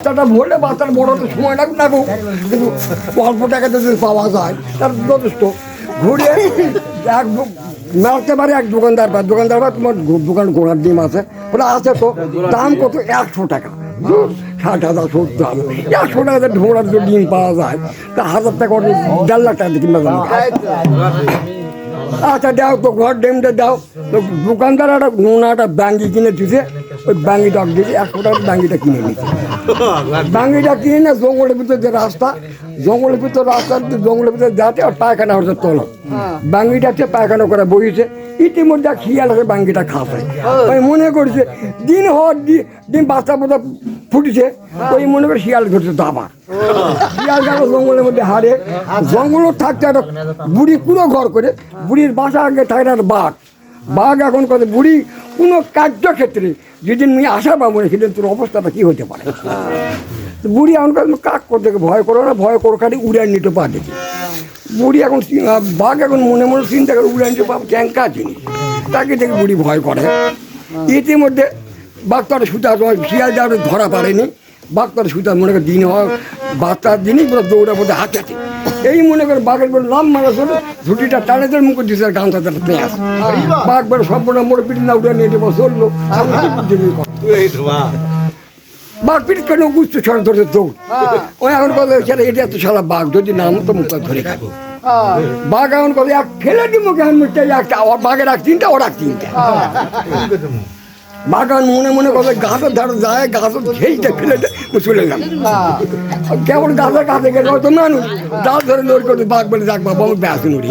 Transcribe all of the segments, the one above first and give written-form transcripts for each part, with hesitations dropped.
বাচ্চাটা ভরলে বাচ্চার বড় তো সময় লাগবে না গো, কিন্তু অল্প টাকাতে যদি পাওয়া যায় তার যথেষ্ট। ঘুরে এক মারতে পারে এক দোকানদার বা তোমার দোকান ঘোড়ার ডিম আছে ওটা আছে তো দাম কত 100 টাকা, 60,000 70,000 100 টাকাতে ঘোড়ার যে ডিম পাওয়া যায় তা 1000 টাকা 1.5 লাখ টাকা কিনবে। আচ্ছা দাও তো ঘর ডিমটা দাও তো দোকানদার একটা নোনা একটা ব্যাঙ্গি কিনে দিছে, ওই ব্যাঙ্গিটা দিয়েছে 100 টাকার ব্যাঙ্গিটা কিনে নিচ্ছে। ব্যাঙ্গিটা কিনে না জঙ্গলের ভিতরে যে রাস্তা, জঙ্গলের ভিতরে রাস্তা জঙ্গলের ভিতরে যাতে আর পায়খানা হচ্ছে তোলো, ব্যাঙ্গিটা হচ্ছে পায়খানা করে বইছে। ইতিমধ্যে শিয়াল আছে ব্যাঙ্গিটা খাচ্ছে, ওই মনে করছে দিন হওয়ার দিন বাচ্চা বোধ ফুটেছে, ওই মনে করে শিয়াল ধরছে দাবার। শিয়াল গেল জঙ্গলের মধ্যে হারে, জঙ্গলও থাকতে একটা বুড়ি পুরো ঘর করে, বুড়ির বাসা আগে থাকে একটা বাঘ। বাঘ এখন কথা বুড়ি কোনো কার্যক্ষেত্রে যেদিন নিয়ে আসা পাবো না সেদিন তোর অবস্থাটা কী হতে পারে। বুড়ি এখন কাক করতে ভয় করো না, ভয় করো খালি উড়ে নিতে পা দেখি। বুড়ি এখন বাঘ এখন মনে মনে চিন্তা করে উড়ে নিতে পাবো ট্যাঙ্কা চিনি, তাকে দেখে বুড়ি ভয় করে। ইতিমধ্যে বাঘ তো সুতা শিয়াল যাওয়া ধরা পারেনি, বাঘ তো সুতা মনে করে দিন হওয়া বাচ্চার দিনই পুরো দৌড়া বোধ হাতে এই মনে করে বাঘের করে লাম মারা চলে ঝুটিটা টানেদের মুখে দিচ্ছে গামছা তার পেঁয়াজ। বাঘ বেড়ে সব মোড়ে পিঠে না উঠে নিয়ে যাবো চললো, বাঘ পিঠ কেন বুঝতে ছড়া ধরছে দৌড়। ওই এখন কথা এটা এত সারা বাঘ যদি নাম তো মুখে ধরে খাবো। বাঘ এখন কথা এক ফেলে দিব কেন মুখটা একটা বাঘের এক তিনটা ওর এক তিনটা। বাগান মনে মনে করে গাছের ধারে যায়, গাছের খেয়েটা ফেলে চলে গেল। কেমন গাছের কাছে গেলে হয়তো মানুষ ডাল ধরে নড়ি করে বাঘ বলে যাক বাবা আমি ব্যাস নড়ি।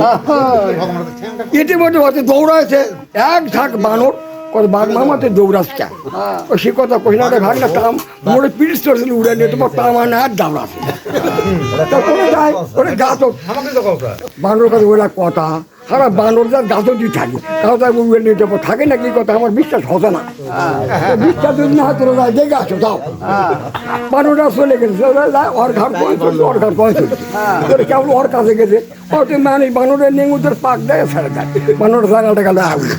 ইতিমধ্যে হয়তো দৌড়াচ্ছে এক ঝাঁক বানর করে বাঘ মামাতে দৌড়াচ্ছে। ও সে কথা কহিনাটা ভাগ না তাম মোড়ে পিড়িস চড়ছিল উড়ে নিয়ে তোমার তাম আর না আর দৌড়াচ্ছে। তা করে যায় ওরে গাছ বানর কাছে ওরা কথা সারা বানর যার গাছও দিয়ে থাকে কারো তার উড়ে নিয়ে যাবো থাকে না কি কথা আমার বিশ্বাস হতো না। বিশ্বাস যদি না তোরা যায় দেখে আসো যাও। বানরটা চলে গেছে ওর ঘর পৌঁছল, ওর ঘর পৌঁছল তোর কেমন ওর কাছে গেছে ওতে মানে বানরের নেঙ্গুদের পাক দেয় ছেড়ে দেয়। বানর জায়গাটা গেলে আগুন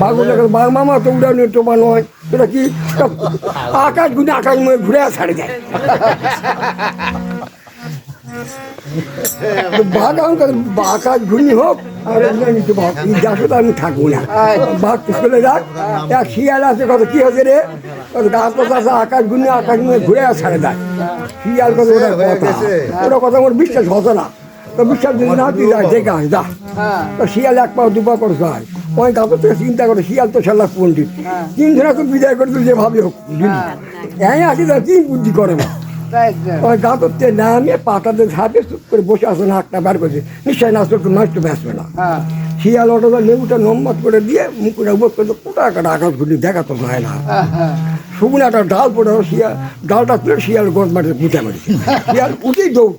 বাগুন বাঘ মামা তো উড়ে নিয়ে তো নয় তোরা কি আকাশ গুনে আকাশ মনে ঘুরে ছেড়ে দেয়। বাঘ আকাশ ঘূর্ণি হোক আর আমি থাকবো না, বাঘ চলে যাক। এক শিয়াল আছে কত কি হচ্ছে রে গাছ কথা আছে আকাশ ঘূর্ণি আকাশ মনে ঘুরে ছেড়ে দেয়। শিয়াল কথা ওটা কথা ওটা কথা আমার বিশ্বাস হতো না, তো বিশ্বাস যদি না তুই যাই দেখে আস যা। তো শিয়াল এক পা দুপা করে যায় ওই গাছের থেকে চিন্তা করে শিয়াল তো সাল্লাহ পন্ডিত তিন ধরে তো বিদায় করে তুই যেভাবে হোক হ্যাঁ আসি তার কি বুদ্ধি করে না। ওই গাছতে নামে পাতাতে ঝাঁপে চুপ করে বসে আসে নাকটা বার করছে নিশ্চয় না একটু নষ্ট বেসবে না। শিয়াল ওটা লেবুটা নম্বর করে দিয়ে মুখটা উপর করে কোটা কাটা আকাশ ঘুরি দেখা তো যায় না। শুকনো একটা ডাল পড়ে শিয়াল ডালটা তুলে শিয়াল গোদ মাঠে পুঁতে মারিছে। শিয়াল উঠেই দৌড়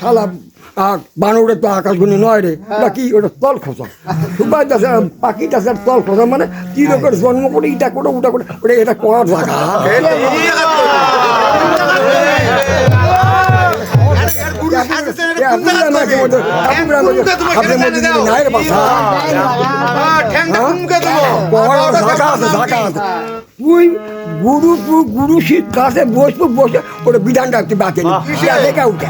শালা বানরে তো আকাশ ঘুনি নয় রে ওটা কি ওটা তল খোঁচা সুপার দাসের পাখি দাসের তল খোঁচা মানে কি রকম জন্ম করে ইটা করে ওটা করে ওটা এটা করার জায়গা। তুই গুরু গুরু শীত কাছে বসবো বসে ওটা বিধান রাখতে বাকি দেখে উঠে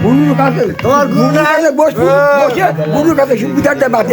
গুরুর কাছে বসবো বসে গুরুর কাছে বিধানটা বাকি